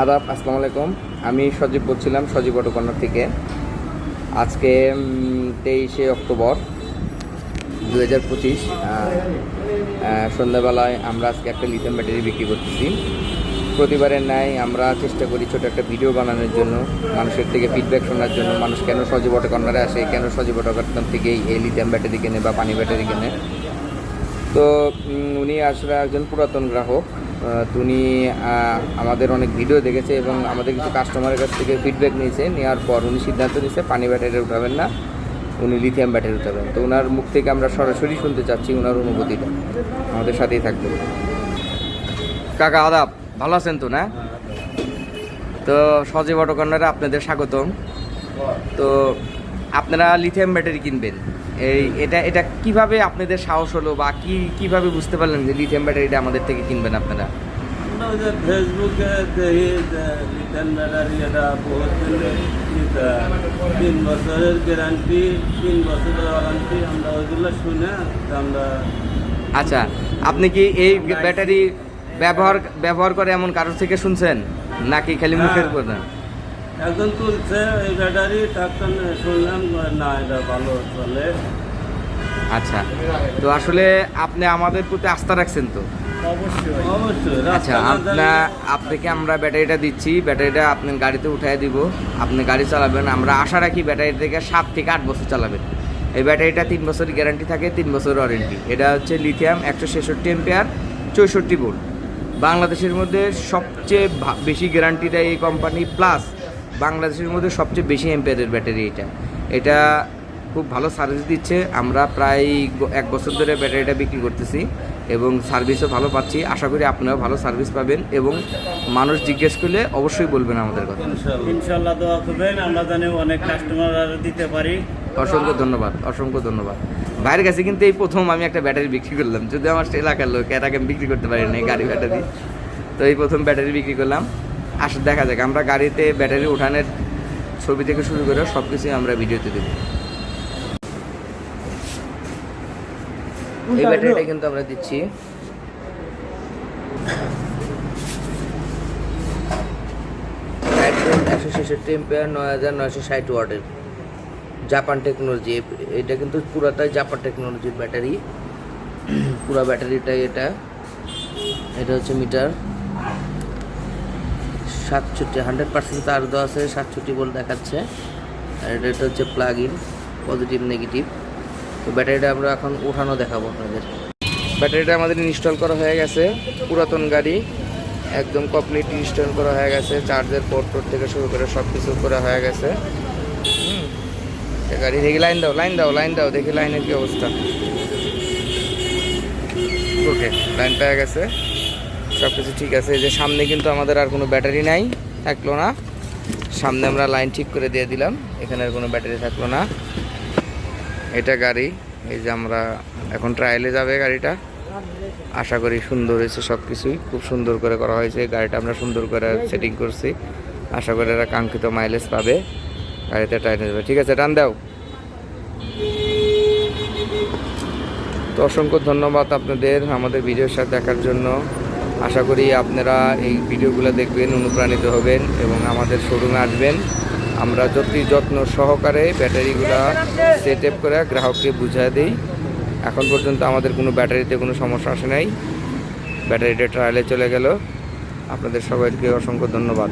আদাব, আসসালামু আলাইকুম। আমি সজীব বলছিলাম, সজীব অটো কর্নার থেকে। আজকে 23শে অক্টোবর 2025 সন্ধ্যাবেলায় আমরা আজকে একটা লিথিয়াম ব্যাটারি বিক্রি করতেছি। প্রতিবারের ন্যায় আমরা চেষ্টা করি ছোটো একটা ভিডিও বানানোর জন্য, মানুষের থেকে ফিডব্যাক শোনার জন্য, মানুষ কেন সজীব অটো কর্নারে আসে, কেন সজীব অটো কর্নার থেকেই এই লিথিয়াম ব্যাটারি কেনে বা পানি ব্যাটারি কেনে। তো উনি আসলে একজন পুরাতন গ্রাহক। উনি আমাদের অনেক ভিডিও দেখেছে এবং আমাদের কিছু কাস্টমারের কাছ থেকে ফিডব্যাক নিয়েছে। নেওয়ার পর উনি সিদ্ধান্ত নিয়েছে পানি ব্যাটারি উঠাবেন না, উনি লিথিয়াম ব্যাটারি উঠাবেন। তো ওনার মুখ থেকে আমরা সরাসরি শুনতে চাচ্ছি ওনার অনুভূতিটা। আমাদের সাথেই থাকবেন। কাকা আদাব, ভালো আছেন তো? না তো সজীব অটো কর্নারে আপনাদের স্বাগতম। তো আপনারা লিথিয়াম ব্যাটারি কিনবেন, এটা কিভাবে আপনাদের সাহস হলো বা কিভাবে বুঝতে পারলেন যে লিথিয়াম ব্যাটারিটা আমাদের থেকে কিনবেন আপনারা? আমরা ওই যে ফেসবুকে দেখি যে লিথিয়াম ব্যাটারি এটা বহুত দিনের 3 বছরের গ্যারান্টি, 3 বছরের ওয়ারেন্টি, আমরা ওইগুলো শুনে আমরা। আচ্ছা, আপনি কি এই ব্যাটারি ব্যবহার করে এমন কারোর থেকে শুনছেন নাকি খালি মুখের উপর? না, একজন তুলছে এই ব্যাটারি, তার শুনলাম না এটা ভালো চলে। আচ্ছা, তো আসলে আপনি আমাদের প্রতি আস্থা রাখছেন তো? অবশ্যই। আচ্ছা, আপনাকে আমরা ব্যাটারিটা দিচ্ছি, ব্যাটারিটা আপনি গাড়িতে উঠাই দিব, আপনি গাড়ি চালাবেন। আমরা আশা রাখি ব্যাটারি থেকে 7 থেকে 8 বছর চালাবেন। এই ব্যাটারিটা 3 বছরের গ্যারান্টি থাকে, 3 বছরের ওয়ারেন্টি। এটা হচ্ছে লিথিয়াম 166 এম্পিয়ার 64 ভোল্ট। বাংলাদেশের মধ্যে সবচেয়ে বেশি গ্যারান্টি দেয় এই কোম্পানি, প্লাস বাংলাদেশের মধ্যে সবচেয়ে বেশি এম্পিয়ারের ব্যাটারি এটা খুব ভালো সার্ভিস দিচ্ছে। আমরা প্রায় 1 বছর ধরে ব্যাটারিটা বিক্রি করতেছি এবং সার্ভিসও ভালো পাচ্ছি। আশা করি আপনারাও ভালো সার্ভিস পাবেন এবং মানুষ জিজ্ঞেস করলে অবশ্যই বলবেন আমাদের কথা। ইনশাআল্লাহ দোয়া করবেন, আমরা জানি অনেক কাস্টমার দিতে পারি। অসংখ্য ধন্যবাদ, অসংখ্য ধন্যবাদ। ভাইয়ের কাছে কিন্তু এই প্রথম আমি একটা ব্যাটারি বিক্রি করলাম, যদি আমার এলাকার লোক এর আগে আমি বিক্রি করতে পারি না গাড়ি ব্যাটারি। তো এই প্রথম ব্যাটারি বিক্রি করলাম। আসলে দেখা যাক, আমরা গাড়িতে ব্যাটারি উঠানের ছবি থেকে শুরু করে সব কিছুই আমরা ভিডিওতে দেবো। এই ব্যাটারিটা কিন্তু আমরা দিচ্ছি 166 এম্পিয়ার 9960 ওয়াটের জাপান টেকনোলজি। এটা কিন্তু পুরাটাই জাপান টেকনোলজির ব্যাটারি। পুরা ব্যাটারিটাই এটা হচ্ছে মিটার 67, 100% তার দেওয়া আছে, 67 ভোল্ট দেখাচ্ছে। আর এটা হচ্ছে প্লাগ ইন, পজিটিভ নেগেটিভ। তো ব্যাটারিটা আমরা এখন উঠানো দেখাবো আপনাদের। ব্যাটারিটা আমাদের ইনস্টল করা হয়ে গেছে, পুরাতন গাড়ি একদম কমপ্লিট ইনস্টল করা হয়ে গেছে। চার্জের পোর্ট থেকে শুরু করে সব কিছু করা হয়ে গেছে। গাড়ি দেখি লাইন দাও দেখি লাইনের কি অবস্থা। ওকে, লাইন পেয়ে গেছে, সব কিছু ঠিক আছে। এই যে সামনে কিন্তু আমাদের আর কোনো ব্যাটারি নাই, থাকলো না। সামনে আমরা লাইন ঠিক করে দিয়ে দিলাম, এখানে আর কোনো ব্যাটারি থাকলো না। এটা গাড়ি, এই যে আমরা এখন ট্রায়ালে যাবে গাড়িটা। আশা করি সুন্দর হয়েছে, সব কিছুই খুব সুন্দর করে করা হয়েছে। গাড়িটা আমরা সুন্দর করে সেটিং করছি, আশা করি এরা কাঙ্ক্ষিত মাইলেজ পাবে, গাড়িতে ট্রায়ালে যাবে। ঠিক আছে, টান দাও। তো অসংখ্য ধন্যবাদ আপনাদের আমাদের ভিডিওর সাথে দেখার জন্য। আশা করি আপনারা এই ভিডিওগুলো দেখবেন, অনুপ্রাণিত হবেন এবং আমাদের শোরুমে আসবেন। আমরা যত্ন সহকারে ব্যাটারিগুলা সেট আপ করে গ্রাহককে বুঝিয়ে দিই। এখন পর্যন্ত আমাদের কোনো ব্যাটারিতে কোনো সমস্যা আসে নাই। ব্যাটারিটা ট্রায়ালে চলে গেল। আপনাদের সবাইকে অসংখ্য ধন্যবাদ।